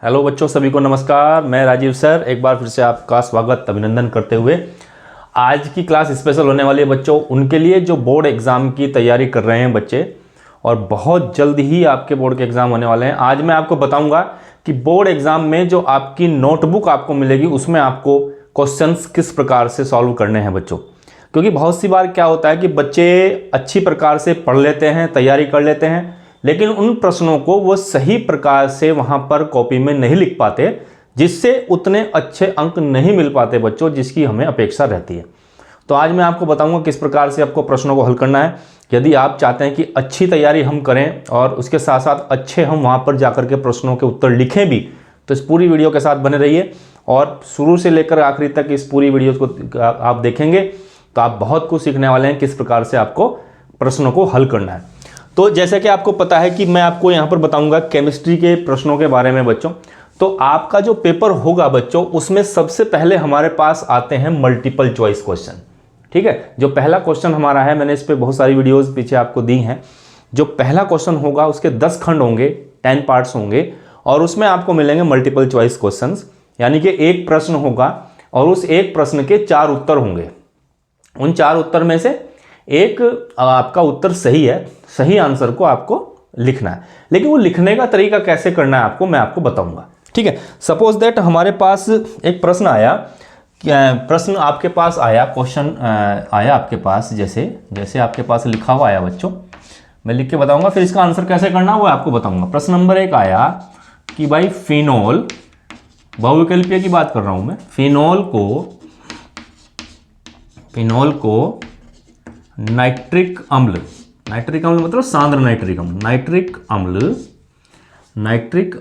Hello बच्चों, सभी को नमस्कार। मैं राजीव सर एक बार फिर से आपका स्वागत अभिनंदन करते हुए आज की क्लास स्पेशल होने वाली है बच्चों उनके लिए जो बोर्ड एग्ज़ाम की तैयारी कर रहे हैं बच्चे, और बहुत जल्द ही आपके बोर्ड के एग्ज़ाम होने वाले हैं। आज मैं आपको बताऊंगा कि बोर्ड एग्ज़ाम में जो आपकी नोटबुक आपको मिलेगी उसमें आपको क्वेश्चंस किस प्रकार से सॉल्व करने हैं बच्चों। क्योंकि बहुत सी बार क्या होता है कि बच्चे अच्छी प्रकार से पढ़ लेते हैं, तैयारी कर लेते हैं, लेकिन उन प्रश्नों को वो सही प्रकार से वहां पर कॉपी में नहीं लिख पाते, जिससे उतने अच्छे अंक नहीं मिल पाते बच्चों जिसकी हमें अपेक्षा रहती है। तो आज मैं आपको बताऊंगा किस प्रकार से आपको प्रश्नों को हल करना है। यदि आप चाहते हैं कि अच्छी तैयारी हम करें और उसके साथ साथ अच्छे हम वहां पर जाकर के प्रश्नों के उत्तर लिखें भी, तो इस पूरी वीडियो के साथ बने रहिए और शुरू से लेकर आखिरी तक इस पूरी वीडियो को आप देखेंगे तो आप बहुत कुछ सीखने वाले हैं किस प्रकार से आपको प्रश्नों को हल करना है। तो जैसे कि आपको पता है कि मैं आपको यहाँ पर बताऊंगा केमिस्ट्री के प्रश्नों के बारे में बच्चों। तो आपका जो पेपर होगा बच्चों उसमें सबसे पहले हमारे पास आते हैं मल्टीपल चॉइस क्वेश्चन। ठीक है, जो पहला क्वेश्चन हमारा है, मैंने इस पर बहुत सारी वीडियोस पीछे आपको दी हैं। जो पहला क्वेश्चन होगा उसके 10 खंड होंगे, 10 पार्ट्स होंगे, और उसमें आपको मिलेंगे मल्टीपल चॉइस क्वेश्चन। यानी कि एक प्रश्न होगा और उस एक प्रश्न के 4 उत्तर होंगे। उन 4 उत्तर में से एक आपका उत्तर सही है, सही आंसर को आपको लिखना है। लेकिन वो लिखने का तरीका कैसे करना है आपको मैं आपको बताऊंगा। ठीक है, सपोज दैट हमारे पास एक प्रश्न आया, प्रश्न आपके पास आया, क्वेश्चन आया आपके पास, जैसे आपके पास लिखा हुआ आया बच्चों, मैं लिख के बताऊंगा, फिर इसका आंसर कैसे करना है वो आपको बताऊंगा। प्रश्न नंबर 1 आया कि भाई फिनोल, बहुविकल्पीय की बात कर रहा हूं मैं, फिनोल को नाइट्रिक अम्ल मतलब सांद्र नाइट्रिक अम्ल, नाइट्रिक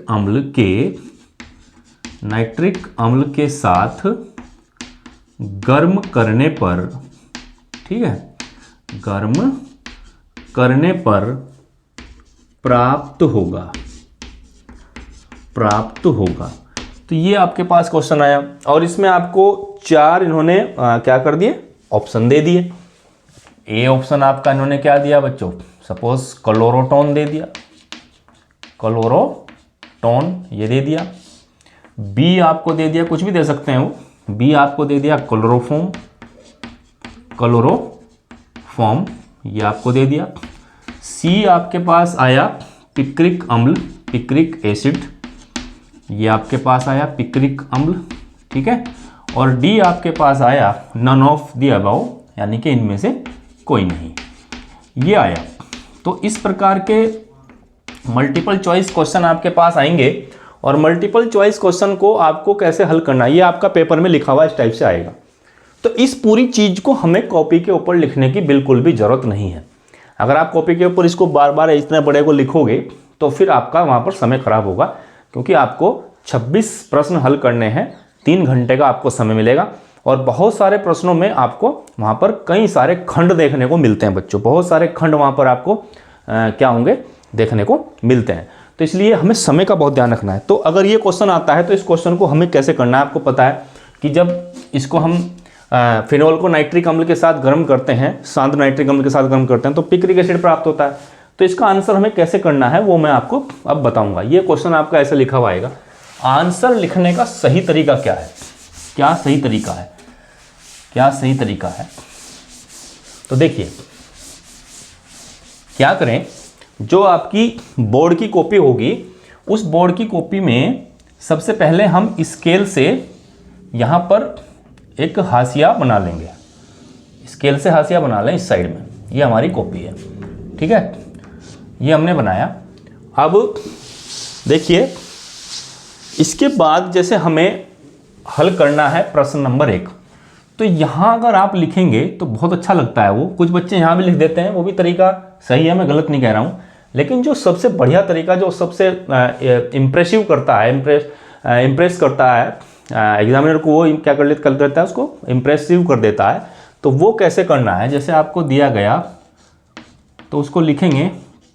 अम्ल के साथ गर्म करने पर, ठीक है, गर्म करने पर प्राप्त होगा। तो ये आपके पास क्वेश्चन आया और इसमें आपको 4 इन्होंने क्या कर दिए, ऑप्शन दे दिए। ए ऑप्शन आपका इन्होंने क्या दिया बच्चों, सपोज क्लोरोटोन दे दिया, क्लोरोटोन ये दे दिया। बी आपको दे दिया, कुछ भी दे सकते हैं वो, बी आपको दे दिया क्लोरोफॉर्म ये आपको दे दिया। सी आपके पास आया पिक्रिक अम्ल, पिक्रिक एसिड ये आपके पास आया, पिक्रिक अम्ल, ठीक है। और डी आपके पास आया नन ऑफ द अबव, यानी कि इनमें से कोई नहीं, ये आया। तो इस प्रकार के मल्टीपल चॉइस क्वेश्चन आपके पास आएंगे और मल्टीपल चॉइस क्वेश्चन को आपको कैसे हल करना है ये आपका पेपर में लिखा हुआ इस टाइप से आएगा। तो इस पूरी चीज को हमें कॉपी के ऊपर लिखने की बिल्कुल भी जरूरत नहीं है। अगर आप कॉपी के ऊपर इसको बार बार इतने बड़े को लिखोगे तो फिर आपका वहां पर समय खराब होगा, क्योंकि आपको 26 प्रश्न हल करने हैं, 3 घंटे का आपको समय मिलेगा और बहुत सारे प्रश्नों में आपको वहां पर कई सारे खंड देखने को मिलते हैं बच्चों, बहुत सारे खंड वहां पर आपको क्या होंगे, देखने को मिलते हैं। तो इसलिए हमें समय का बहुत ध्यान रखना है। तो अगर ये क्वेश्चन आता है तो इस क्वेश्चन को हमें कैसे करना है आपको पता है कि जब इसको हम फिनोल को नाइट्रिक अम्ल के साथ गर्म करते हैं, सांद्र नाइट्रिक अम्ल के साथ गर्म करते हैं तो पिक्रिक एसिड प्राप्त होता है। तो इसका आंसर हमें कैसे करना है वो मैं आपको अब बताऊंगा। ये क्वेश्चन आपका ऐसे लिखा हुआ आएगा। आंसर लिखने का सही तरीका क्या है, क्या सही तरीका है, तो देखिए क्या करें, जो आपकी बोर्ड की कॉपी होगी उस बोर्ड की कॉपी में सबसे पहले हम स्केल से यहां पर एक हाशिया बना लेंगे, स्केल से हाशिया बना लें इस साइड में, ये हमारी कॉपी है, ठीक है, ये हमने बनाया। अब देखिए इसके बाद जैसे हमें हल करना है प्रश्न नंबर 1, तो यहां अगर आप लिखेंगे तो बहुत अच्छा लगता है, वो कुछ बच्चे यहां भी लिख देते हैं, वो भी तरीका सही है, मैं गलत नहीं कह रहा हूं, लेकिन जो सबसे बढ़िया तरीका, जो सबसे इम्प्रेसिव करता है, इम्प्रेस करता है एग्जामिनर को, वो क्या कर देता है, उसको इम्प्रेसिव कर देता है। तो वो कैसे करना है, जैसे आपको दिया गया तो उसको लिखेंगे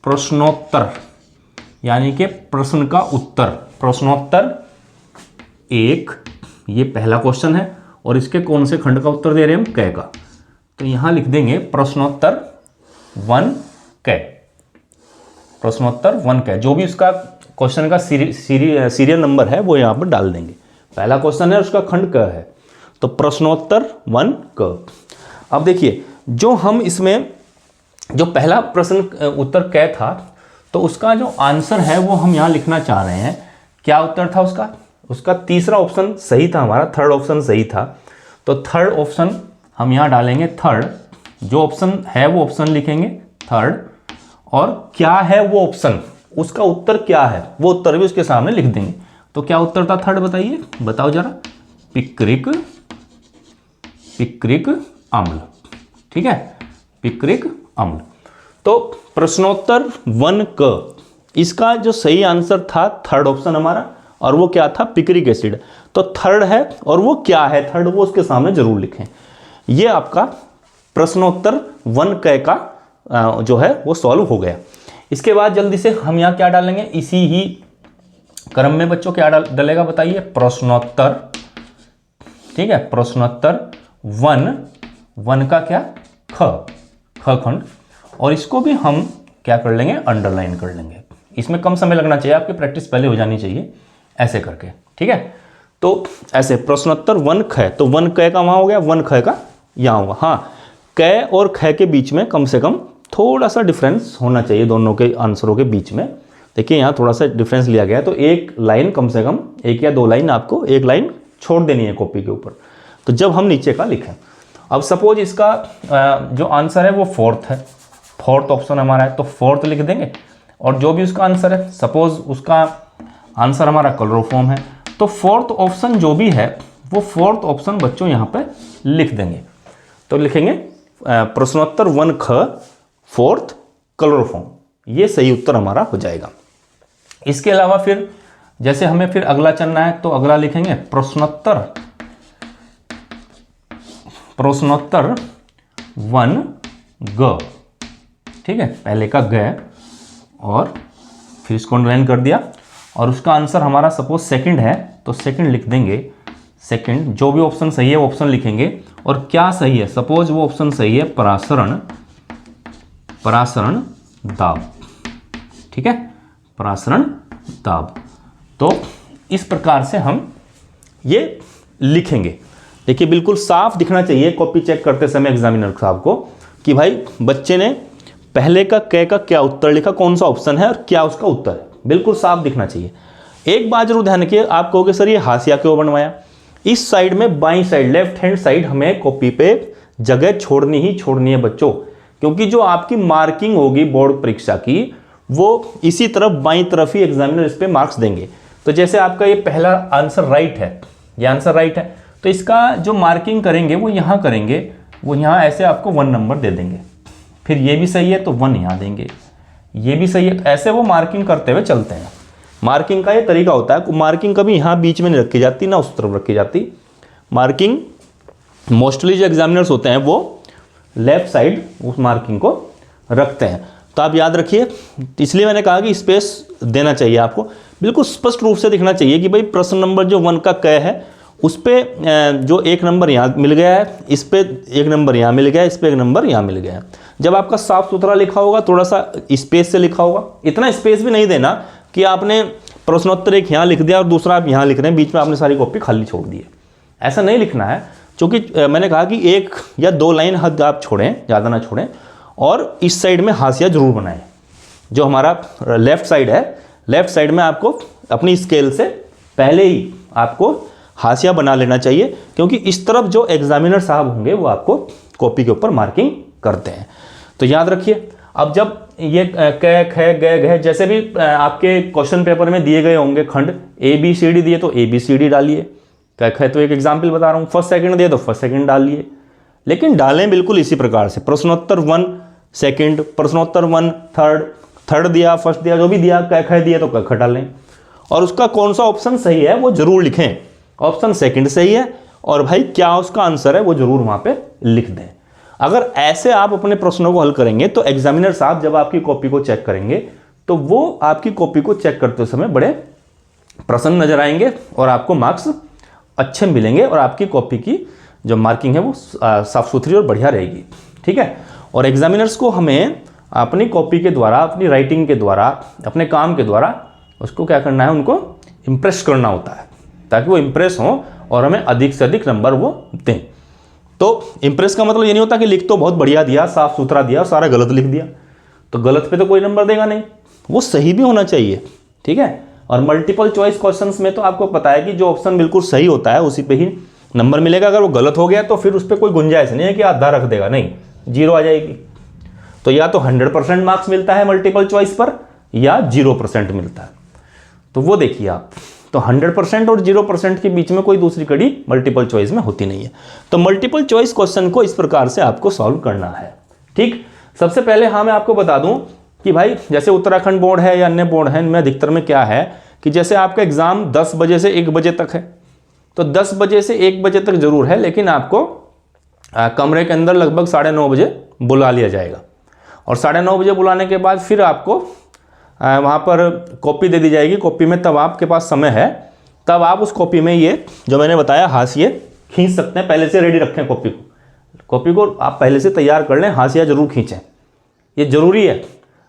प्रश्नोत्तर, यानी कि प्रश्न का उत्तर, प्रश्नोत्तर 1, ये पहला क्वेश्चन है और इसके कौन से खंड का उत्तर दे रहे हैं हम, क का। तो यहां लिख देंगे प्रश्नोत्तर 1 क, प्रश्नोत्तर 1 क, जो भी उसका क्वेश्चन का सीरियल नंबर है वो यहाँ पर डाल देंगे। पहला क्वेश्चन है, उसका खंड क है, तो प्रश्नोत्तर 1 क। अब देखिए, जो हम इसमें जो पहला प्रश्न उत्तर क था, तो उसका जो आंसर है वो हम यहाँ लिखना चाह रहे हैं। क्या उत्तर था उसका? उसका तीसरा ऑप्शन सही था, हमारा थर्ड ऑप्शन सही था। तो थर्ड ऑप्शन हम यहाँ डालेंगे, थर्ड जो ऑप्शन है वो ऑप्शन लिखेंगे थर्ड, और क्या है वो ऑप्शन, उसका उत्तर क्या है वो उत्तर भी उसके सामने लिख देंगे। तो क्या उत्तर था थर्ड, बताइए, बताओ जरा। पिक्रिक अम्ल, ठीक है, पिक्रिक अम्ल। तो प्रश्नोत्तर 1 क, इसका जो सही आंसर था थर्ड ऑप्शन हमारा, और वो क्या था? Picric acid. तो थर्ड है, और वो क्या है थर्ड, वो उसके सामने जरूर लिखें। ये आपका प्रश्नोत्तर 1 क का जो है वो सॉल्व हो गया। इसके बाद जल्दी से हम यहाँ क्या डालेंगे, इसी ही क्रम में बच्चों क्या डलेगा बताइए? प्रश्नोत्तर, ठीक है, प्रश्नोत्तर 1 का क्या? ख खंड, और इसको भी हम क्या कर लेंगे? अंडरलाइन कर लेंगे। इसमें कम समय लगना चाहिए, आपकी प्रैक्टिस पहले हो जानी चाहिए ऐसे करके, ठीक है। तो ऐसे प्रश्नोत्तर 1 ख, तो 1 क का वहाँ हो गया, 1 ख का यहाँ होगा। हाँ, क और ख के बीच में कम से कम थोड़ा सा डिफरेंस होना चाहिए दोनों के आंसरों के बीच में। देखिए यहाँ थोड़ा सा डिफरेंस लिया गया है, तो एक लाइन कम से कम, 1 या 2 लाइन आपको एक लाइन छोड़ देनी है कॉपी के ऊपर, तो जब हम नीचे का लिखें। अब सपोज इसका जो आंसर है वो फोर्थ है, फोर्थ ऑप्शन हमारा है, तो फोर्थ लिख देंगे। और जो भी उसका आंसर है, सपोज उसका आंसर हमारा क्लोरोफॉर्म है, तो फोर्थ ऑप्शन जो भी है वो फोर्थ ऑप्शन बच्चों यहाँ पे लिख देंगे। तो लिखेंगे प्रश्नोत्तर 1 ख फोर्थ क्लोरोफॉर्म, ये सही उत्तर हमारा हो जाएगा। इसके अलावा फिर जैसे हमें फिर अगला चलना है, तो अगला लिखेंगे प्रश्नोत्तर 1 ग, ठीक है, पहले का ग, और फिर इसको अंडरलाइन कर दिया। और उसका आंसर हमारा सपोज सेकंड है, तो सेकंड लिख देंगे। सेकंड जो भी ऑप्शन सही है वो ऑप्शन लिखेंगे, और क्या सही है, सपोज वो ऑप्शन सही है परासरण दाब, ठीक है, परासरण दाब। तो इस प्रकार से हम ये लिखेंगे। देखिए बिल्कुल साफ दिखना चाहिए कॉपी चेक करते समय एग्जामिनर साहब को कि भाई बच्चे ने पहले का क का क्या उत्तर लिखा, कौन सा ऑप्शन है और क्या उसका उत्तर है, बिल्कुल साफ दिखना चाहिए। एक बात जरूर ध्यान रखिए, आप कहोगे सर ये हाशिया क्यों बनवाया? इस साइड में बाईं साइड, लेफ्ट हैंड साइड हमें कॉपी पे जगह छोड़नी ही छोड़नी है बच्चों, क्योंकि जो आपकी मार्किंग होगी बोर्ड परीक्षा की वो इसी तरफ बाईं तरफ ही एग्जामिनर इस पे मार्क्स देंगे। तो जैसे आपका ये पहला आंसर राइट है, ये आंसर राइट है, तो इसका जो मार्किंग करेंगे वो यहाँ करेंगे, वो यहाँ ऐसे आपको 1 नंबर दे देंगे। फिर ये भी सही है तो 1 यहाँ देंगे, ये भी सही है, तो ऐसे वो मार्किंग करते हुए चलते हैं। मार्किंग का ये तरीका होता है, मार्किंग कभी यहाँ बीच में नहीं रखी जाती ना उस तरफ रखी जाती। मार्किंग मोस्टली जो एग्जामिनर्स होते हैं वो लेफ्ट साइड उस मार्किंग को रखते हैं। तो आप याद रखिए, इसलिए मैंने कहा कि स्पेस देना चाहिए आपको, बिल्कुल स्पष्ट रूप से दिखना चाहिए कि भाई प्रश्न नंबर जो 1 का क है उस पर जो 1 नंबर यहाँ मिल गया है, इस पे 1 नंबर यहाँ मिल गया है, इस पे 1 नंबर यहाँ मिल गया है। जब आपका साफ सुथरा लिखा होगा, थोड़ा सा स्पेस से लिखा होगा, इतना स्पेस भी नहीं देना कि आपने प्रश्नोत्तर 1 यहाँ लिख दिया और दूसरा आप यहाँ लिख रहे हैं, बीच में आपने सारी कॉपी खाली छोड़ दी है। ऐसा नहीं लिखना है, क्योंकि मैंने कहा कि 1 या 2 लाइन हद आप छोड़ें, ज़्यादा ना छोड़ें, और इस साइड में हाशिया जरूर बनाएं। जो हमारा लेफ्ट साइड है, लेफ्ट साइड में आपको अपनी स्केल से पहले ही आपको हाशिया बना लेना चाहिए, क्योंकि इस तरफ जो एग्जामिनर साहब होंगे वो आपको कॉपी के ऊपर मार्किंग करते हैं। तो याद रखिए, अब जब ये क ख ग घ जैसे भी आपके क्वेश्चन पेपर में दिए गए होंगे खंड ABCD दिए तो ABCD डालिए, क ख तो एक एग्जाम्पल बता रहा हूँ, फर्स्ट सेकंड दिए तो फर्स्ट सेकंड डालिए, लेकिन डालें बिल्कुल इसी प्रकार से। प्रश्नोत्तर 1 सेकंड, प्रश्नोत्तर 1 थर्ड दिया, फर्स्ट दिया, जो भी दिया, क ख दिए तो क ख डालें, और उसका कौन सा ऑप्शन सही है वो जरूर लिखें। ऑप्शन सेकंड सही है और भाई क्या उसका आंसर है वो जरूर वहां पे लिख दें। अगर ऐसे आप अपने प्रश्नों को हल करेंगे तो एग्जामिनर साहब जब आपकी कॉपी को चेक करेंगे तो वो आपकी कॉपी को चेक करते समय बड़े प्रसन्न नजर आएंगे और आपको मार्क्स अच्छे मिलेंगे और आपकी कॉपी की जो मार्किंग है वो साफ सुथरी और बढ़िया रहेगी, ठीक है। और एग्जामिनर्स को हमें अपनी कॉपी के द्वारा, अपनी राइटिंग के द्वारा, अपने काम के द्वारा उसको क्या करना है, उनको इम्प्रेस करना होता है ताकि वो इम्प्रेस हों और हमें अधिक से अधिक नंबर वो दें। तो इम्प्रेस का मतलब ये नहीं होता कि लिख तो बहुत बढ़िया दिया, साफ सुथरा दिया, सारा गलत लिख दिया, तो गलत पे तो कोई नंबर देगा नहीं, वो सही भी होना चाहिए। ठीक है, और मल्टीपल चॉइस क्वेश्चंस में तो आपको पता है कि जो ऑप्शन बिल्कुल सही होता है उसी पे ही नंबर मिलेगा। अगर वो गलत हो गया तो फिर उस पर कोई गुंजाइश नहीं है कि आधा रख देगा, नहीं, 0 आ जाएगी। तो या तो 100% मार्क्स मिलता है मल्टीपल चॉइस पर या 0% मिलता है। तो वो देखिए आप, तो 100% और 0% के बीच में कोई दूसरी कड़ी मल्टीपल चॉइस में होती नहीं है। तो मल्टीपल चॉइस क्वेश्चन को इस प्रकार से आपको सॉल्व करना है। ठीक, सबसे पहले हाँ मैं आपको बता दूं कि भाई जैसे उत्तराखंड बोर्ड है या अन्य बोर्ड है, इनमें अधिकतर में क्या है कि जैसे आपका एग्जाम 10 बजे से 1 बजे तक है, तो 10 बजे से 1 बजे तक जरूर है, लेकिन आपको कमरे के अंदर लगभग 9:30 बजे बुला लिया जाएगा। और 9:30 बजे बुलाने के बाद फिर आपको वहाँ पर कॉपी दे दी जाएगी। कॉपी में तब आपके पास समय है, तब आप उस कॉपी में ये जो मैंने बताया हाशिए खींच सकते हैं। पहले से रेडी रखें कॉपी को आप पहले से तैयार कर लें, हाशिया जरूर खींचें, ये जरूरी है।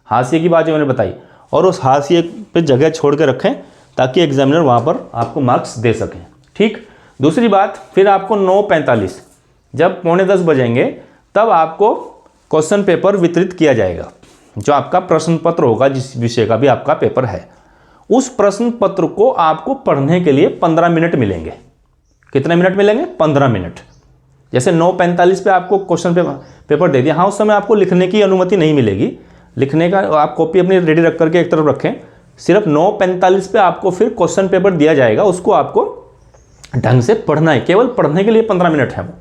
हाशिए की बात जो मैंने बताई, और उस हाशिए पे जगह छोड़ के रखें ताकि एग्जामिनर वहाँ पर आपको मार्क्स दे सकें। ठीक, दूसरी बात, फिर आपको 9:45 जब 9:45 बजेंगे तब आपको क्वेश्चन पेपर वितरित किया जाएगा। जो आपका प्रश्न पत्र होगा, जिस विषय का भी आपका पेपर है, उस प्रश्न पत्र को आपको पढ़ने के लिए 15 मिनट मिलेंगे। कितने मिनट मिलेंगे? 15 मिनट। जैसे 9:45 पे आपको क्वेश्चन पेपर दे दिया, हाँ उस समय आपको लिखने की अनुमति नहीं मिलेगी। लिखने का आप कॉपी अपनी रेडी रख करके एक तरफ रखें। सिर्फ 9:45 पे आपको फिर क्वेश्चन पेपर दिया जाएगा, उसको आपको ढंग से पढ़ना है। केवल पढ़ने के लिए 15 मिनट है वो।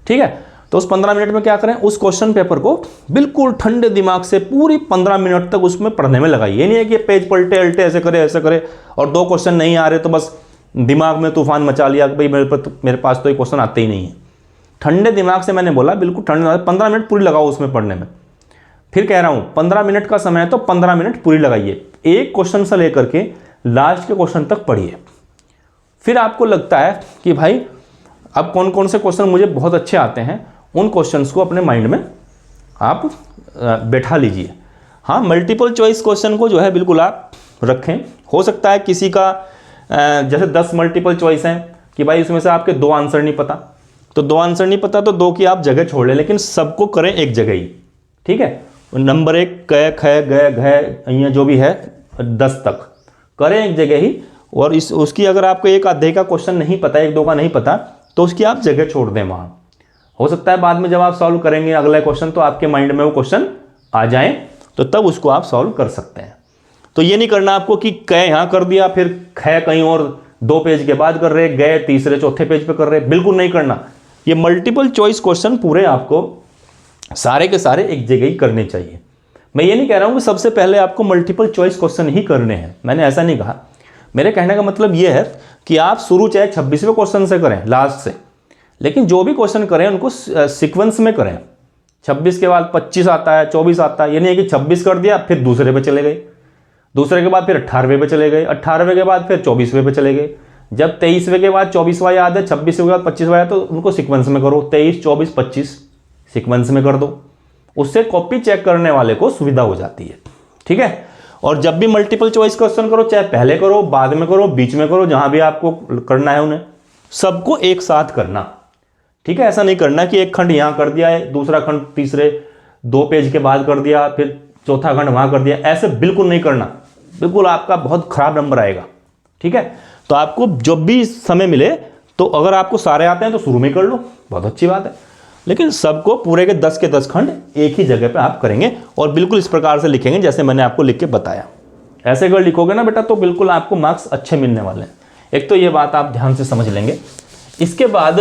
ठीक है, तो उस 15 मिनट में क्या करें, उस क्वेश्चन पेपर को बिल्कुल ठंडे दिमाग से पूरी 15 मिनट तक उसमें पढ़ने में लगाइए। ये नहीं है कि पेज पलटे अल्टे ऐसे करे और 2 क्वेश्चन नहीं आ रहे तो बस दिमाग में तूफान मचा लिया कि भाई मेरे पास तो ये क्वेश्चन आते ही नहीं है। ठंडे दिमाग से, मैंने बोला बिल्कुल ठंडे दिमाग से 15 मिनट पूरी लगाओ उसमें पढ़ने में। फिर कह रहा हूँ 15 मिनट का समय है तो 15 मिनट पूरी लगाइए, एक क्वेश्चन से लेकर के लास्ट के क्वेश्चन तक पढ़िए। फिर आपको लगता है कि भाई अब कौन कौन से क्वेश्चन मुझे बहुत अच्छे आते हैं, उन क्वेश्चंस को अपने माइंड में आप बैठा लीजिए। हाँ, मल्टीपल चॉइस क्वेश्चन को जो है बिल्कुल आप रखें। हो सकता है किसी का जैसे 10 मल्टीपल चॉइस हैं कि भाई उसमें से आपके 2 आंसर नहीं पता, तो 2 आंसर नहीं पता तो 2 की आप जगह छोड़ लें, लेकिन सबको करें एक जगह ही। ठीक है, नंबर 1 क ख ग घ यहाँ जो भी है 10 तक करें एक जगह ही। और उसकी अगर आपको एक आधे का क्वेश्चन नहीं पता, 1-2 का नहीं पता, तो उसकी आप जगह छोड़ दें वहाँ। हो सकता है बाद में जब आप सॉल्व करेंगे अगला क्वेश्चन तो आपके माइंड में वो क्वेश्चन आ जाए, तो तब उसको आप सॉल्व कर सकते हैं। तो ये नहीं करना आपको कि क यहाँ कर दिया फिर ख कहीं और 2 पेज के बाद कर रहे, गए तीसरे चौथे पेज पे कर रहे, बिल्कुल नहीं करना। ये मल्टीपल चॉइस क्वेश्चन पूरे आपको सारे के सारे एक जगह ही करने चाहिए। मैं ये नहीं कह रहा हूँ कि सबसे पहले आपको मल्टीपल चॉइस क्वेश्चन ही करने हैं, मैंने ऐसा नहीं कहा। मेरे कहने का मतलब ये है कि आप शुरू चाहे 26वें क्वेश्चन से करें लास्ट से, लेकिन जो भी क्वेश्चन करें उनको सीक्वेंस में करें। 26 के बाद 25 आता है, 24 आता है, ये नहीं है कि 26 कर दिया फिर दूसरे पे चले गए, दूसरे के बाद फिर 18वें पे चले गए, 18वें के बाद फिर 24वें पे चले गए। जब 23वें के बाद 24वां याद है, 26वें के बाद 25वां याद है, तो उनको सीक्वेंस में करो, 23, 24, 25 सीक्वेंस में कर दो। उससे कॉपी चेक करने वाले को सुविधा हो जाती है। ठीक है, और जब भी मल्टीपल चॉइस क्वेश्चन करो, चाहे पहले करो, बाद में करो, बीच में करो, जहां भी आपको करना है उन्हें सबको एक साथ करना। ठीक है, ऐसा नहीं करना कि एक खंड यहां कर दिया है, दूसरा खंड तीसरे 2 पेज के बाद कर दिया, फिर चौथा खंड वहां कर दिया, ऐसे बिल्कुल नहीं करना। बिल्कुल आपका बहुत खराब नंबर आएगा। ठीक है, तो आपको जब भी समय मिले, तो अगर आपको सारे आते हैं तो शुरू में कर लो, बहुत अच्छी बात है, लेकिन सबको पूरे के 10 के 10 खंड एक ही जगह पे आप करेंगे और बिल्कुल इस प्रकार से लिखेंगे जैसे मैंने आपको लिख के बताया। ऐसे अगर लिखोगे ना बेटा तो बिल्कुल आपको मार्क्स अच्छे मिलने वाले हैं। एक तो ये बात आप ध्यान से समझ लेंगे। इसके बाद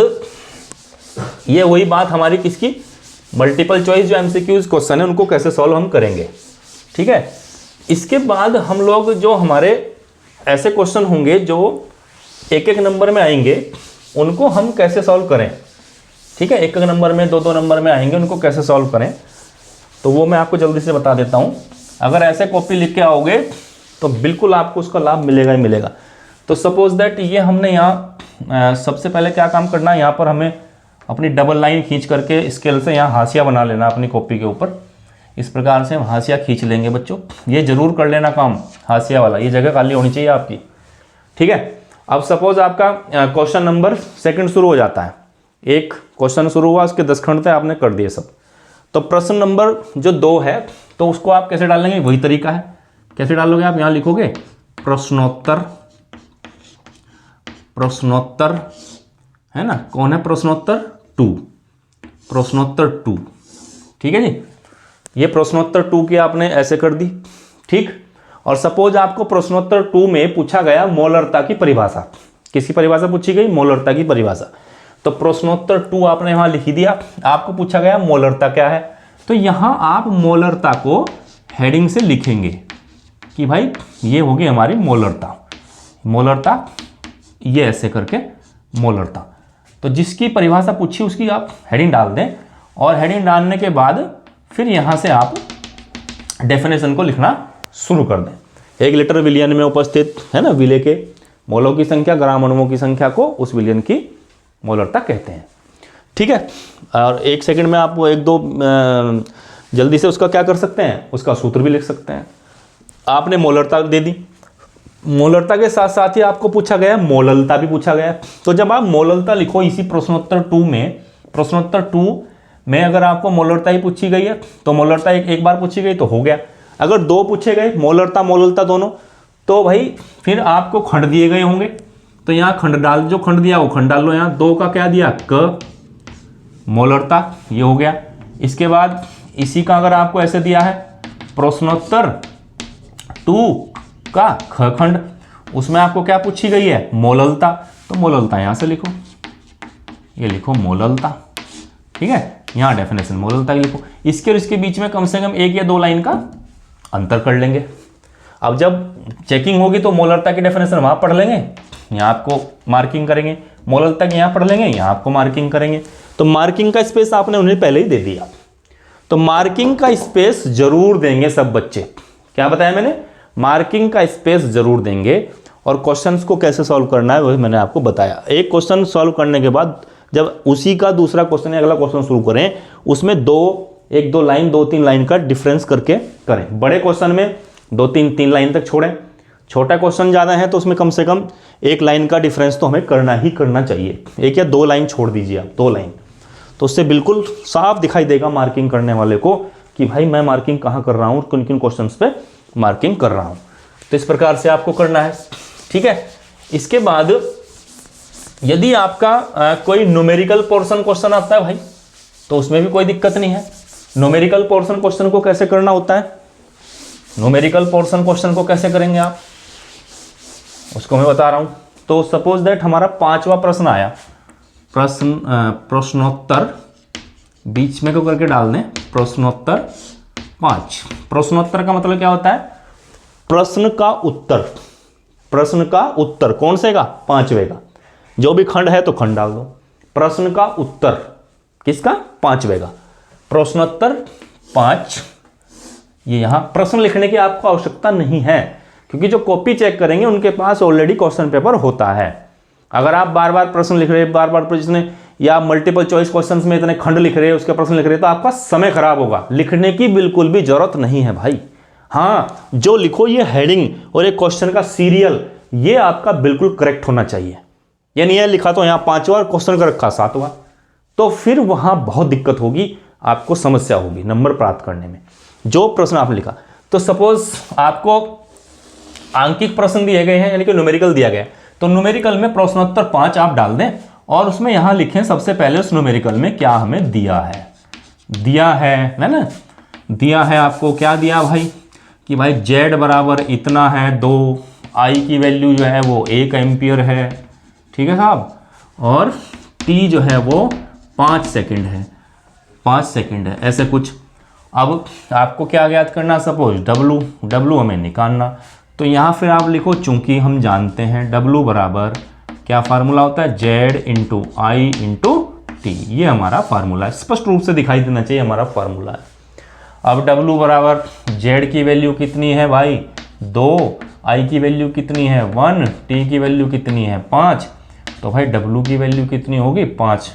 ये वही बात हमारी किसकी, मल्टीपल चॉइस जो एमसीक्यूज क्वेश्चन है उनको कैसे सॉल्व हम करेंगे। ठीक है, इसके बाद हम लोग जो हमारे ऐसे क्वेश्चन होंगे जो 1-1 नंबर में आएंगे, उनको हम कैसे सॉल्व करें। ठीक है, 1-1 नंबर में 2-2 नंबर में आएंगे, उनको कैसे सॉल्व करें, तो वो मैं आपको जल्दी से बता देता हूँ। अगर ऐसे कॉपी लिख के आओगे तो बिल्कुल आपको उसका लाभ मिलेगा ही मिलेगा। तो सपोज दैट ये हमने यहाँ सबसे पहले क्या काम करना है, यहाँ पर हमें अपनी डबल लाइन खींच करके स्केल से यहाँ हाशिया बना लेना अपनी कॉपी के ऊपर। इस प्रकार से हम हाशिया खींच लेंगे बच्चों। ये जरूर कर लेना काम हाशिया वाला, ये जगह खाली होनी चाहिए आपकी, ठीक है। अब सपोज आपका क्वेश्चन नंबर सेकंड शुरू हो जाता है, एक क्वेश्चन शुरू हुआ, उसके 10 खंड थे, आपने कर दिए सब। तो प्रश्न नंबर जो 2 है तो उसको आप कैसे डालेंगे, वही तरीका है। कैसे डालोगे आप, यहाँ लिखोगे प्रश्नोत्तर, प्रश्नोत्तर है ना, कौन है प्रश्नोत्तर 2, प्रश्नोत्तर 2, ठीक है जी। ये प्रश्नोत्तर 2 की आपने ऐसे कर दी, ठीक। और सपोज आपको प्रश्नोत्तर 2 में पूछा गया मोलरता की परिभाषा, किसकी परिभाषा पूछी गई, मोलरता की परिभाषा। तो प्रश्नोत्तर 2 आपने यहां लिख दिया, आपको पूछा गया मोलरता क्या है, तो यहां आप मोलरता को हेडिंग से लिखेंगे कि भाई ये होगी हमारी मोलरता, मोलरता ये ऐसे करके मोलरता। तो जिसकी परिभाषा पूछी उसकी आप हेडिंग डाल दें, और हेडिंग डालने के बाद फिर यहां से आप डेफिनेशन को लिखना शुरू कर दें। 1 लीटर विलियन में उपस्थित है ना विले के मोलों की संख्या ग्राम अणुओं की संख्या को उस विलियन की मोलरता कहते हैं, ठीक है। और 1 सेकंड में आप 1-2 जल्दी से उसका क्या कर सकते हैं, उसका सूत्र भी लिख सकते हैं। आपने मोलरता दे दी, मोलरता के साथ साथ ही आपको पूछा गया मोललता भी पूछा गया। तो जब आप मोललता लिखो इसी प्रश्नोत्तर 2 में, प्रश्नोत्तर 2 में अगर आपको मोलरता ही पूछी गई है तो मोलरता एक बार पूछी गई तो हो गया। अगर 2 पूछे गए मोलरता मोललता दोनों, तो भाई फिर आपको खंड दिए गए होंगे, तो यहाँ खंड डाल, जो खंड दिया वो खंड डाल लो। यहाँ 2 का क्या दिया, क मोलरता, ये हो गया। इसके बाद इसी का अगर आपको ऐसे दिया है प्रश्नोत्तर 2 का ख खंड, उसमें आपको क्या पूछी गई है, मोललता, तो मोललता यहाँ से लिखो, ये लिखो मोललता, ठीक है। यहाँ डेफिनेशन मोललता की लिखो, इसके और इसके बीच में कम से कम 1 या 2 लाइन का अंतर कर लेंगे। अब जब चेकिंग होगी तो मोलरता की डेफिनेशन वहाँ पढ़ लेंगे, यहाँ आपको मार्किंग करेंगे, मोलरता की यहाँ पढ़ लेंगे, यहाँ आपको मार्किंग करेंगे। तो मार्किंग का स्पेस आपने उन्हें पहले ही दे दिया, तो मार्किंग का स्पेस जरूर देंगे सब बच्चे। क्या बताया मैंने, मार्किंग का स्पेस जरूर देंगे। और क्वेश्चंस को कैसे सॉल्व करना है वही मैंने आपको बताया। एक क्वेश्चन सॉल्व करने के बाद जब उसी का दूसरा क्वेश्चन या अगला क्वेश्चन शुरू करें, उसमें 1-2 लाइन 2-3 लाइन का डिफरेंस करके करें। बड़े क्वेश्चन में 2-3 लाइन तक छोड़ें, छोटा क्वेश्चन ज़्यादा है तो उसमें कम से कम 1 लाइन का डिफरेंस तो हमें करना ही करना चाहिए। 1 या 2 लाइन छोड़ दीजिए आप, 2 लाइन, तो उससे बिल्कुल साफ दिखाई देगा मार्किंग करने वाले को कि भाई मैं मार्किंग कहाँ कर रहा हूँ, किन किन क्वेश्चन पे मार्किंग कर रहा हूँ। तो इस प्रकार से आपको करना है, ठीक है। इसके बाद यदि आपका कोई न्यूमेरिकल पोर्शन क्वेश्चन आता है भाई, तो उसमें भी कोई दिक्कत नहीं है। न्यूमेरिकल पोर्शन क्वेश्चन को कैसे करना होता है, न्यूमेरिकल पोर्शन क्वेश्चन को कैसे करेंगे आप, उसको मैं बता रहा हूं। तो सपोज दैट हमारा 5वां प्रश्न आया, प्रश्नोत्तर बीच में को करके डाल दें प्रश्नोत्तर 5। प्रश्नोत्तर का मतलब क्या होता है, प्रश्न का उत्तर, प्रश्न का उत्तर कौन से का, 5वें का। जो भी खंड है तो खंड डाल दो, प्रश्न का उत्तर किसका, 5वें का। प्रश्नोत्तर 5, ये यहां प्रश्न लिखने की आपको आवश्यकता नहीं है, क्योंकि जो कॉपी चेक करेंगे उनके पास ऑलरेडी क्वेश्चन पेपर होता है। अगर आप बार बार प्रश्न लिख रहे हैं, बार बार प्रश्न या मल्टीपल चॉइस क्वेश्चंस में इतने खंड लिख रहे हैं, उसके प्रश्न लिख रहे हैं, तो आपका समय खराब होगा। लिखने की बिल्कुल भी जरूरत नहीं है भाई। हाँ, जो लिखो ये हेडिंग और एक क्वेश्चन का सीरियल, ये आपका बिल्कुल करेक्ट होना चाहिए। ये नहीं है लिखा तो यहाँ 5वां क्वेश्चन का रखा 7वां, तो फिर वहां बहुत दिक्कत होगी, आपको समस्या होगी नंबर प्राप्त करने में। जो प्रश्न आपने लिखा, तो सपोज आपको आंकिक प्रश्न दिए गए हैं, यानी कि न्यूमेरिकल दिया गया है, तो न्यूमेरिकल में प्रश्नोत्तर 5 आप डाल दें और उसमें यहां लिखें सबसे पहले उस न्यूमेरिकल में क्या हमें दिया है ना, दिया है आपको क्या दिया भाई, कि भाई z बराबर इतना है 2, I की वैल्यू जो है वो 1 एम्पियर है, ठीक है साहब, और t जो है वो 5 सेकंड है, 5 सेकंड है, ऐसे कुछ। अब आपको क्या ज्ञात करना, सपोज w हमें निकालना, तो यहाँ फिर आप लिखो, चूंकि हम जानते हैं w बराबर क्या फार्मूला होता है, z इंटू आई इंटू टी, ये हमारा फार्मूला है, स्पष्ट रूप से दिखाई देना चाहिए हमारा फार्मूला है। अब w बराबर z की वैल्यू कितनी है भाई 2, i की वैल्यू कितनी है 1, t की वैल्यू कितनी है 5, तो भाई w की वैल्यू कितनी होगी 5,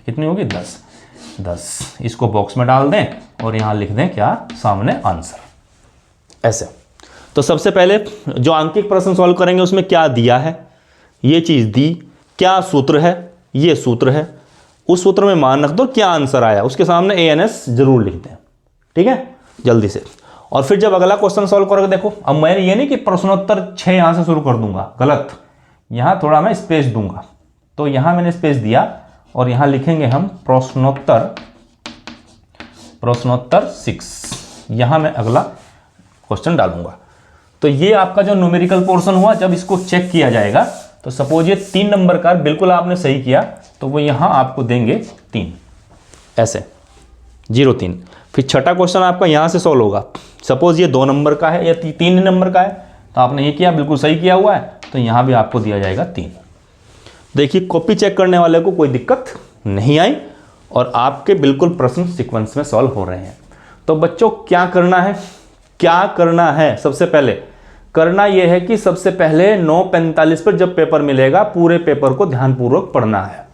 कितनी होगी 10। इसको बॉक्स में डाल दें और यहाँ लिख दें क्या सामने आंसर, ऐसे। तो सबसे पहले जो आंकिक प्रश्न सॉल्व करेंगे उसमें क्या दिया है, ये चीज़ दी, क्या सूत्र है, ये सूत्र है, उस सूत्र में मान रख दो, क्या आंसर आया, उसके सामने ANS जरूर लिख दें, ठीक है, जल्दी से। और फिर जब अगला क्वेश्चन सॉल्व करोगे, देखो अब मैं ये नहीं कि प्रश्नोत्तर 6 यहां से शुरू कर दूंगा, गलत, यहां थोड़ा मैं स्पेस दूंगा। तो यहां मैंने स्पेस दिया और यहां लिखेंगे हम प्रश्नोत्तर 6, यहां मैं अगला क्वेश्चन डालूंगा। तो ये आपका जो न्यूमेरिकल पोर्शन हुआ, जब इसको चेक किया जाएगा तो सपोज ये 3 नंबर का बिल्कुल आपने सही किया तो वो यहां आपको देंगे 3, ऐसे 0-3। फिर छठा क्वेश्चन आपका यहां से सॉल्व होगा, सपोज ये 2 नंबर का है या 3 नंबर का है, तो आपने ये किया, बिल्कुल सही किया हुआ है, तो यहां भी आपको दिया जाएगा 3। देखिए कॉपी चेक करने वाले को कोई दिक्कत नहीं आई और आपके बिल्कुल प्रश्न सीक्वेंस में सॉल्व हो रहे हैं। तो बच्चों क्या करना है, सबसे पहले करना यह है कि सबसे पहले 9:45 पर जब पेपर मिलेगा पूरे पेपर को ध्यानपूर्वक पढ़ना है।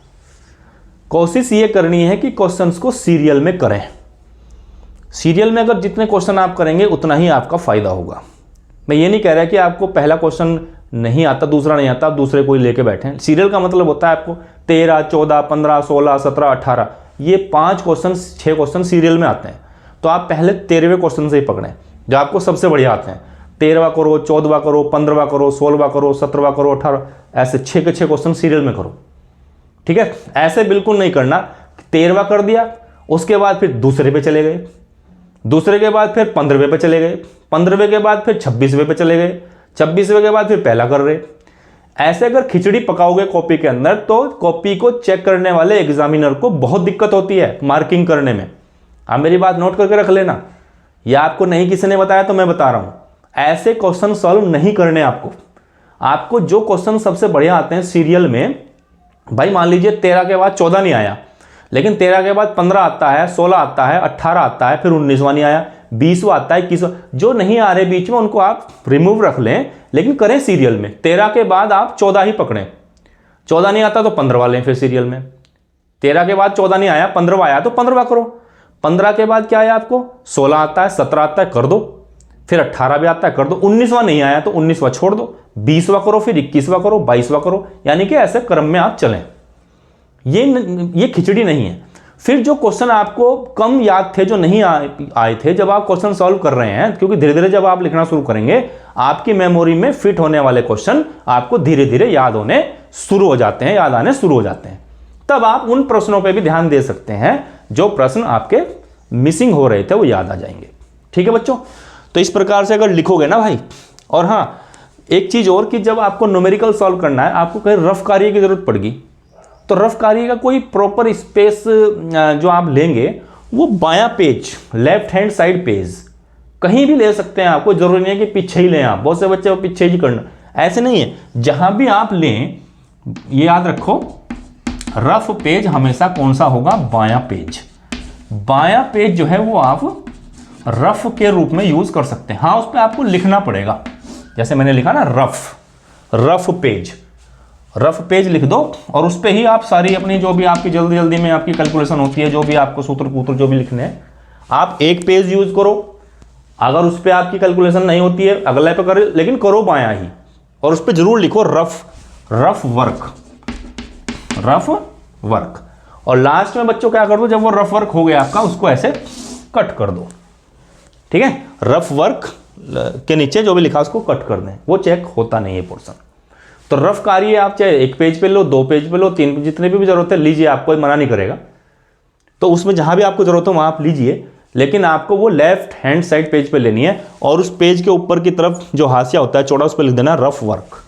कोशिश ये करनी है कि क्वेश्चंस को सीरियल में करें। सीरियल में अगर जितने क्वेश्चन आप करेंगे उतना ही आपका फायदा होगा। मैं ये नहीं कह रहा कि आपको पहला क्वेश्चन नहीं आता, दूसरा नहीं आता, आप दूसरे कोई लेके बैठे। सीरियल का मतलब होता है आपको 13, 14, 15, 16, 17, 18 ये 5 क्वेश्चन 6 क्वेश्चन सीरियल में आते हैं। तो आप पहले 13वें क्वेश्चन से ही पकड़ें जो आपको सबसे बढ़िया आते हैं। 13वां करो, 14वां करो, 15वां करो, 16वां करो, 17वां करो, 18, ऐसे 6 के 6 क्वेश्चन सीरियल में करो, ठीक है। ऐसे बिल्कुल नहीं करना, 13वां कर दिया उसके बाद फिर दूसरे पे चले गए, दूसरे के बाद फिर 15वें पे चले गए, 15वें के बाद फिर 26वें पे चले गए, 26वें के बाद फिर पहला कर रहे। ऐसे अगर खिचड़ी पकाओगे कॉपी के अंदर तो कॉपी को चेक करने वाले एग्जामिनर को बहुत दिक्कत होती है मार्किंग करने में। आप मेरी बात नोट करके रख लेना, या आपको नहीं किसी ने बताया तो मैं बता रहा हूं, ऐसे क्वेश्चन सॉल्व नहीं करने। आपको जो क्वेश्चन सबसे बढ़िया आते हैं सीरियल में, भाई मान लीजिए 13 के बाद 14 नहीं आया, लेकिन 13 के बाद 15 आता है, 16 आता है, 18 आता है, फिर 19वां नहीं आया, 20वां आता है, 21वां, जो नहीं आ रहे बीच में उनको आप रिमूव रख लें, लेकिन करें सीरियल में। 13 के बाद आप 14 ही पकड़ें, 14 नहीं आता तो 15वां लें फिर सीरियल में। 13 के बाद 14 नहीं आया, 15वां आया तो 15वां करो। 15 के बाद क्या आया आपको, 16 आता है, 17 आता है, कर दो, फिर 18 भी आता है, कर दो, 19वां नहीं आया तो 19वां छोड़ दो, 20वां करो, फिर 21वां करो, 22वां करो, यानी कि ऐसे क्रम में आप चलें। ये खिचड़ी नहीं है। फिर जो क्वेश्चन आपको कम याद थे, जो नहीं आए थे, जब आप क्वेश्चन सॉल्व कर रहे हैं, क्योंकि धीरे धीरे जब आप लिखना शुरू करेंगे आपकी मेमोरी में फिट होने वाले क्वेश्चन आपको धीरे धीरे याद होने शुरू हो जाते हैं, याद आने शुरू हो जाते हैं। तब आप उन प्रश्नों पर भी ध्यान दे सकते हैं जो प्रश्न आपके मिसिंग हो रहे थे, वो याद आ जाएंगे। ठीक है बच्चों, तो इस प्रकार से अगर लिखोगे ना भाई। और हाँ, एक चीज और कि जब आपको न्यूमेरिकल सॉल्व करना है, आपको कहीं रफ कार्य की जरूरत पड़ेगी, तो रफ कार्य का कोई प्रॉपर स्पेस जो आप लेंगे वो बायां page, left hand side page कहीं भी ले सकते हैं। आपको जरूरी नहीं है कि पीछे ही लें। आप बहुत से बच्चे पीछे ही करना, ऐसे नहीं है। जहां भी आप लें ये याद रखो, रफ पेज हमेशा कौन सा होगा, बायां पेज। बायां पेज जो है वो आप रफ के रूप में यूज कर सकते हैं। हाँ, उस पर आपको लिखना पड़ेगा, जैसे मैंने लिखा ना रफ पेज लिख दो और उस पर ही आप सारी अपनी जो भी आपकी जल्दी में आपकी कैलकुलेशन होती है, जो भी आपको सूत्र जो भी लिखने हैं, आप एक पेज यूज करो। अगर उस पर आपकी कैलकुलेशन नहीं होती है अगले पे करो, लेकिन करो बायां ही, और उस पर जरूर लिखो रफ वर्क। और लास्ट में बच्चों क्या कर दो, जब वो रफ वर्क हो गया आपका, उसको ऐसे कट कर दो। ठीक है, रफ वर्क के नीचे जो भी लिखा उसको कट कर दें, वो चेक होता नहीं है पोर्शन। तो रफ कार्य आप चाहे 1 पेज पे लो, 2 पेज पे लो, 3, जितने भी जरूरत है लीजिए, आपको मना नहीं करेगा। तो उसमें जहां भी आपको जरूरत हो वहां आप लीजिए, लेकिन आपको वो लेफ्ट हैंड साइड पेज पे लेनी है और उस पेज के ऊपर की तरफ जो हाशिया होता है चौड़ा, उस पर लिख देना रफ वर्क।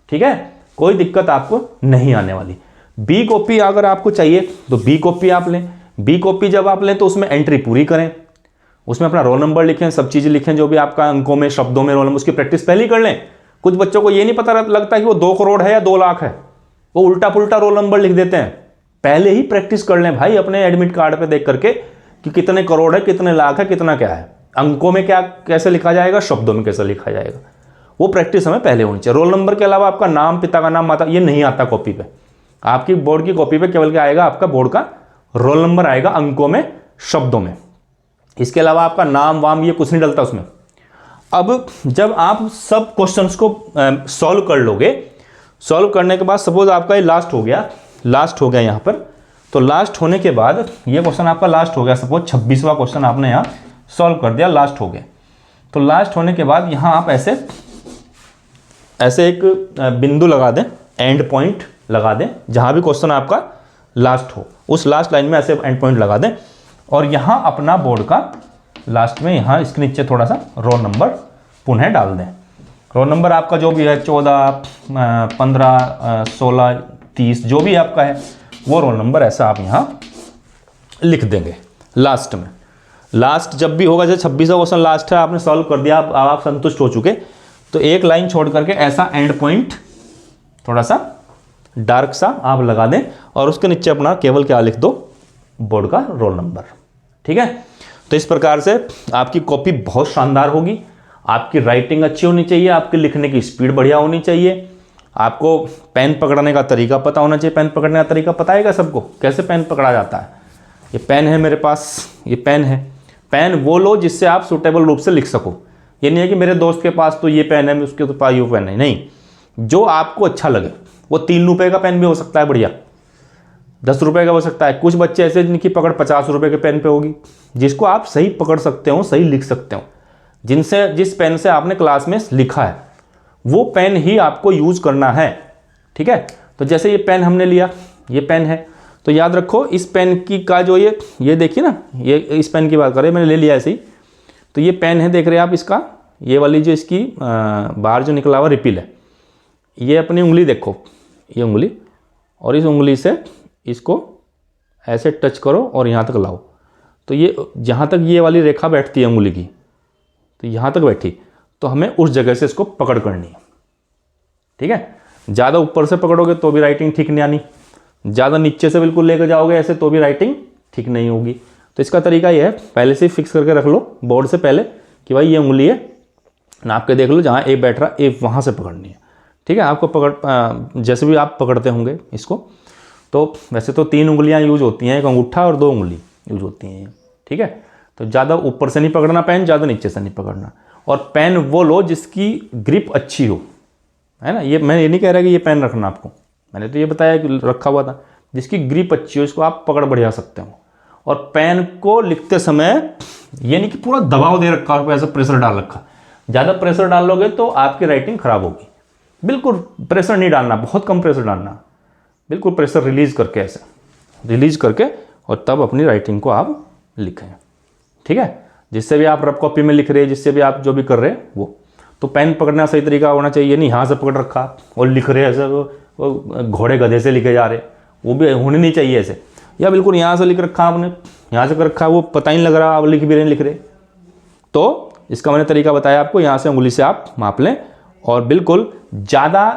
ठीक है, कोई दिक्कत आपको नहीं आने वाली। बी कॉपी अगर आपको चाहिए तो बी कॉपी आप लें। बी कॉपी जब आप लें तो उसमें एंट्री पूरी करें, उसमें अपना रोल नंबर लिखें, सब चीजें लिखें, जो भी आपका अंकों में, शब्दों में रोल नंबर, उसकी प्रैक्टिस पहले ही कर लें। कुछ बच्चों को ये नहीं पता लगता कि वो 2 करोड़ है या 2 लाख है, वो उल्टा पुल्टा रोल नंबर लिख देते हैं। पहले ही प्रैक्टिस कर लें भाई अपने एडमिट कार्ड पे देख करके कि कितने करोड़ है, कितने लाख है, कितना क्या है, अंकों में क्या कैसे लिखा जाएगा, शब्दों में कैसे लिखा जाएगा, वो प्रैक्टिस हमें पहले होनी चाहिए। रोल नंबर के अलावा आपका नाम, पिता का नाम, माता, ये नहीं आता कॉपी पे। आपकी बोर्ड की कॉपी पे केवल क्या आएगा, आपका बोर्ड का रोल नंबर आएगा, अंकों में, शब्दों में। इसके अलावा आपका नाम वाम ये कुछ नहीं डलता उसमें। अब जब आप सब क्वेश्चंस को सॉल्व कर लोगे, सॉल्व करने के बाद सपोज आपका ये लास्ट हो गया यहाँ पर, तो लास्ट होने के बाद ये क्वेश्चन आपका लास्ट हो गया, सपोज 26वां क्वेश्चन आपने यहाँ सॉल्व कर दिया, लास्ट हो गया। तो लास्ट होने के बाद यहाँ आप ऐसे एक बिंदु लगा दें, एंड पॉइंट लगा दें, जहाँ भी क्वेश्चन आपका लास्ट हो उस लास्ट लाइन में ऐसे एंड पॉइंट लगा दें, और यहाँ अपना बोर्ड का लास्ट में यहाँ इसके नीचे थोड़ा सा रोल नंबर पुनः डाल दें। रोल नंबर आपका जो भी है 14, 15, 16, 30 जो भी आपका है वो रोल नंबर ऐसा आप यहाँ लिख देंगे लास्ट में। लास्ट जब भी होगा, जैसे 26वां क्वेश्चन लास्ट है, आपने सॉल्व कर दिया, आप संतुष्ट हो चुके, तो एक लाइन छोड़ करके ऐसा एंड पॉइंट थोड़ा सा डार्क सा आप लगा दें, और उसके नीचे अपना केवल क्या लिख दो, बोर्ड का रोल नंबर। ठीक है, तो इस प्रकार से आपकी कॉपी बहुत शानदार होगी। आपकी राइटिंग अच्छी होनी चाहिए, आपकी लिखने की स्पीड बढ़िया होनी चाहिए, आपको पेन पकड़ने का तरीका पता होना चाहिए। पेन पकड़ने का तरीका पता है क्या सबको, कैसे पेन पकड़ा जाता है? ये पेन है मेरे पास, ये पेन है। पेन वो लो जिससे आप सूटेबल रूप से लिख सको। ये नहीं है कि मेरे दोस्त के पास तो ये पेन है, उसके तो पास ये पेन है, नहीं, जो आपको अच्छा लगे। वो 3 रुपये का पेन भी हो सकता है बढ़िया, 10 रुपये का हो सकता है। कुछ बच्चे ऐसे जिनकी पकड़ 50 रुपये के पेन पे होगी, जिसको आप सही पकड़ सकते हो, सही लिख सकते हो, जिस पेन से आपने क्लास में लिखा है वो पेन ही आपको यूज करना है। ठीक है, तो जैसे ये पेन हमने लिया, ये पेन है, तो याद रखो इस पेन की का जो ये देखिए ना, ये इस पेन की बात करें, मैंने ले लिया ऐसे ही, तो ये पेन है, देख रहे हैं आप इसका, ये वाली जो इसकी बाहर जो निकला हुआ रिपिल है, ये अपनी उंगली देखो, ये उंगली, और इस उंगली से इसको ऐसे टच करो और यहाँ तक लाओ, तो ये जहाँ तक ये वाली रेखा बैठती है उंगली की, तो यहाँ तक बैठी, तो हमें उस जगह से इसको पकड़ करनी है। ठीक है, ज़्यादा ऊपर से पकड़ोगे तो भी राइटिंग ठीक नहीं आनी, ज़्यादा नीचे से बिल्कुल लेकर जाओगे ऐसे तो भी राइटिंग ठीक नहीं होगी। तो इसका तरीका ये है, पहले से फिक्स करके रख लो बोर्ड से पहले कि भाई ये उंगली है, नाप के देख लो जहाँ ए बैठ रहा ए वहाँ से पकड़नी है। ठीक है, आपको पकड़ जैसे भी आप पकड़ते होंगे इसको, तो वैसे तो 3 उंगलियाँ यूज होती हैं, एक अंगूठा और 2 उंगली यूज होती हैं। ठीक है, तो ज़्यादा ऊपर से नहीं पकड़ना पेन, ज़्यादा नीचे से नहीं पकड़ना, और पेन वो लो जिसकी ग्रिप अच्छी हो, है ना। ये मैं ये नहीं कह रहा कि ये पेन रखना आपको, मैंने तो ये बताया कि रखा हुआ था, जिसकी ग्रिप अच्छी हो इसको आप पकड़ बढ़िया सकते हो। और पेन को लिखते समय ये नहीं कि पूरा दबाव दे रखा हो, ऐसा प्रेशर डाल रखा, ज़्यादा प्रेशर डाल लोगे तो आपकी राइटिंग खराब होगी। बिल्कुल प्रेशर नहीं डालना, बहुत कम प्रेशर डालना, बिल्कुल प्रेशर रिलीज करके, ऐसे रिलीज करके, और तब अपनी राइटिंग को आप लिखें। ठीक है, जिससे भी आप रफ कॉपी में लिख रहे हैं, जिससे भी आप जो भी कर रहे हैं वो, तो पेन पकड़ना सही तरीका होना चाहिए। नहीं यहाँ से पकड़ रखा और लिख रहे ऐसे, वो घोड़े गधे से लिखे जा रहे, वो भी होने नहीं चाहिए ऐसे, या बिल्कुल यहाँ से लिख रखा आपने, यहाँ से कर रखा, वो पता ही नहीं लग रहा आप लिख भी नहीं लिख रहे। तो इसका मैंने तरीका बताया आपको, यहाँ से उंगली से आप माप लें, और बिल्कुल ज़्यादा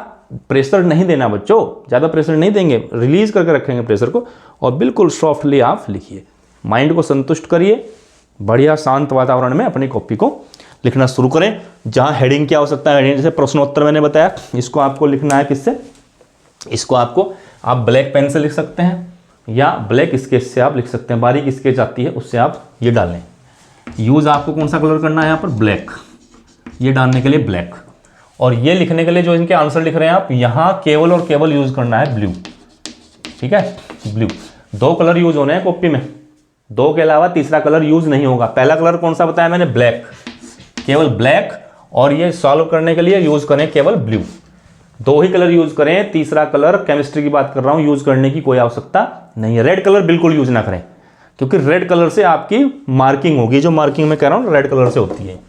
प्रेशर नहीं देना बच्चों, ज़्यादा प्रेशर नहीं देंगे, रिलीज करके रखेंगे प्रेशर को, और बिल्कुल सॉफ्टली आप लिखिए, माइंड को संतुष्ट करिए, बढ़िया शांत वातावरण में अपनी कॉपी को लिखना शुरू करें। जहाँ हेडिंग क्या हो सकता है, हेडिंग जैसे प्रश्नोत्तर मैंने बताया, इसको आपको लिखना है किससे, इसको आपको आप ब्लैक पेन से लिख सकते हैं, या ब्लैक स्केच से आप लिख सकते हैं, बारीक स्केच आती है उससे आप ये डालें। यूज़ आपको कौन सा कलर करना है यहाँ पर, ब्लैक, ये डालने के लिए ब्लैक, और ये लिखने के लिए जो इनके आंसर लिख रहे हैं आप, यहाँ केवल और केवल यूज़ करना है ब्लू। ठीक है, ब्लू, 2 कलर यूज होने हैं कॉपी में, 2 के अलावा तीसरा कलर यूज नहीं होगा। पहला कलर कौन सा बताया मैंने, ब्लैक, केवल ब्लैक, और ये सॉल्व करने के लिए यूज करें केवल ब्लू, 2 ही कलर यूज करें, तीसरा कलर केमिस्ट्री की बात कर रहा हूं, यूज करने की कोई आवश्यकता नहीं है। रेड कलर बिल्कुल यूज ना करें, क्योंकि रेड कलर से आपकी मार्किंग होगी, जो मार्किंग मैं कह रहा हूं रेड कलर से होती है,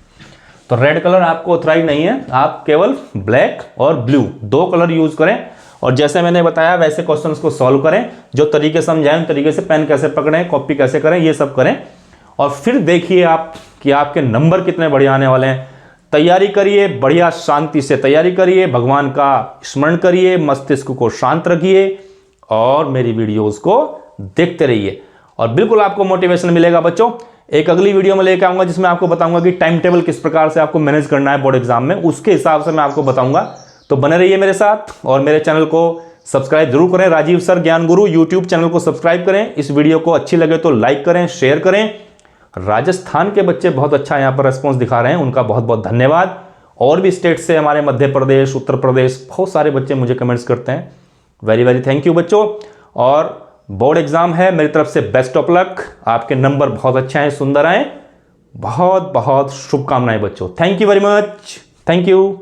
तो रेड कलर आपको ऑथराइज नहीं है। आप केवल ब्लैक और ब्लू 2 कलर यूज करें, और जैसे मैंने बताया वैसे क्वेश्चंस को सॉल्व करें, जो तरीके समझाएं उन तरीके से पेन कैसे पकड़ें, कॉपी कैसे करें, ये सब करें, और फिर देखिए आप कि आपके नंबर कितने बढ़िया आने वाले हैं। तैयारी करिए, बढ़िया शांति से तैयारी करिए, भगवान का स्मरण करिए, मस्तिष्क को शांत रखिए, और मेरी वीडियोस को देखते रहिए, और बिल्कुल आपको मोटिवेशन मिलेगा बच्चों। एक अगली वीडियो में लेकर आऊंगा जिसमें आपको बताऊंगा कि टाइम टेबल किस प्रकार से आपको मैनेज करना है बोर्ड एग्जाम में, उसके हिसाब से मैं आपको बताऊंगा। तो बने रहिए मेरे साथ, और मेरे चैनल को सब्सक्राइब जरूर करें, राजीव सर ज्ञान गुरु यूट्यूब चैनल को सब्सक्राइब करें। इस वीडियो को अच्छी लगे तो लाइक करें, शेयर करें, राजस्थान के बच्चे बहुत अच्छा यहाँ पर रेस्पॉन्स दिखा रहे हैं, उनका बहुत बहुत धन्यवाद। और भी स्टेट से हमारे मध्य प्रदेश, उत्तर प्रदेश, बहुत सारे बच्चे मुझे कमेंट्स करते हैं। वेरी वेरी थैंक यू बच्चों। और बोर्ड एग्जाम है, मेरी तरफ से बेस्ट ऑफ लक। आपके नंबर बहुत अच्छे हैं, सुंदर आए। बहुत बहुत शुभकामनाएं बच्चों। Thank you very much. Thank you.